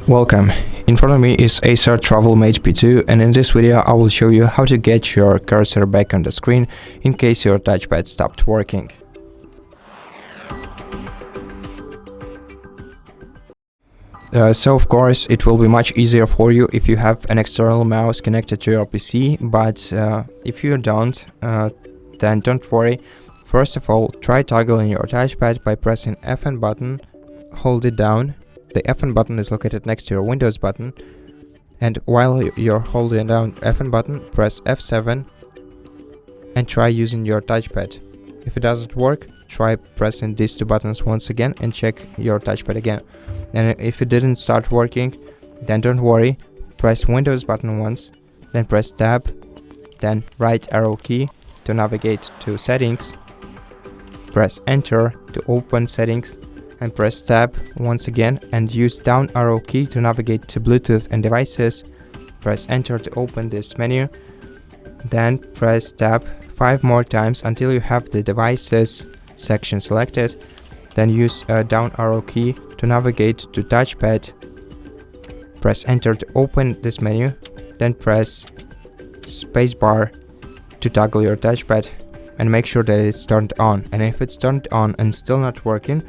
Welcome. In front of me is ACER TravelMate P2, and in this video I will show you how to get your cursor back on the screen in case your touchpad stopped working. So of course it will be much easier for you if you have an external mouse connected to your PC, but if you don't, then don't worry. First of all, try toggling your touchpad by pressing F1 button, hold it down. The F1 button is located next to your Windows button, and while you're holding down F1 button, press F7 and try using your touchpad. If it doesn't work, try pressing these two buttons once again and check your touchpad again. And if it didn't start working, then don't worry, press Windows button once, then press Tab, then right arrow key to navigate to settings, press Enter to open settings, and press Tab once again and use down arrow key to navigate to Bluetooth and devices. Press Enter to open this menu, then press Tab 5 more times until you have the devices section selected. Then use down arrow key to navigate to touchpad. Press Enter to open this menu, then press spacebar to toggle your touchpad and make sure that it's turned on. And if it's turned on and still not working,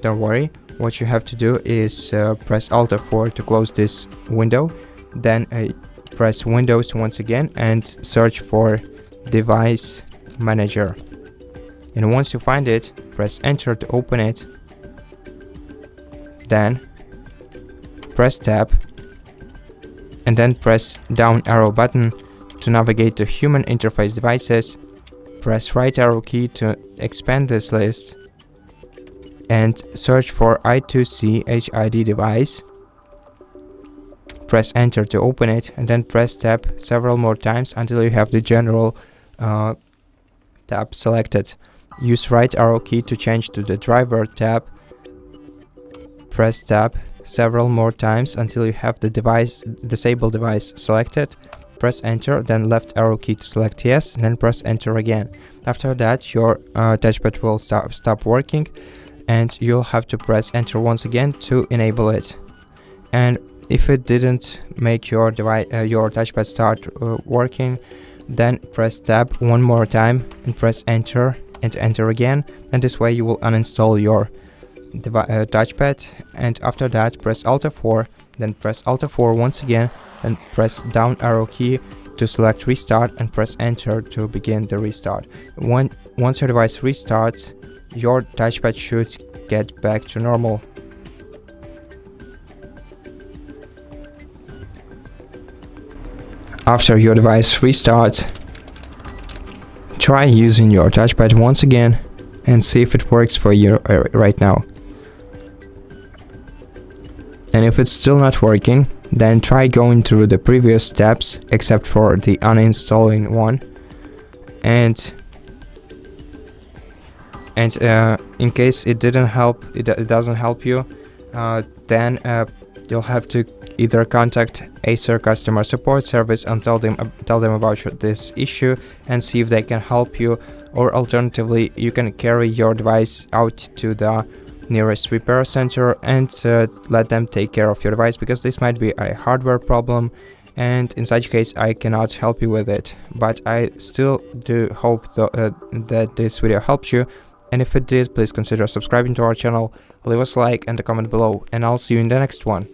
don't worry, what you have to do is press Alt F4 to close this window, then press Windows once again and search for Device Manager. And once you find it, press Enter to open it, then press Tab and then press down arrow button to navigate to Human Interface Devices. Press right arrow key to expand this list and search for I2C HID device. Press Enter to open it and then press Tab several more times until you have the general tab selected. Use right arrow key to change to the driver tab. Press Tab several more times until you have the disable device selected. Press Enter, then left arrow key to select yes, and then press Enter again. After that, your touchpad will stop working, and you'll have to press Enter once again to enable it. And if it didn't make your touchpad start working, then press Tab one more time and press Enter and Enter again, and this way you will uninstall your touchpad. And after that, press Alt F4, then press Alt F4 once again, and press down arrow key to select restart and press Enter to begin the restart. Once your device restarts, your touchpad should get back to normal. After your device restarts, try using your touchpad once again and see if it works for you right now. And if it's still not working, then try going through the previous steps except for the uninstalling one, and in case it doesn't help you, then you'll have to either contact ACER customer support service and tell them about this issue and see if they can help you, or alternatively you can carry your device out to the nearest repair center and let them take care of your device, because this might be a hardware problem, and in such case I cannot help you with it. But I still do hope that this video helped you, and if it did, please consider subscribing to our channel, leave us a like and a comment below, and I'll see you in the next one.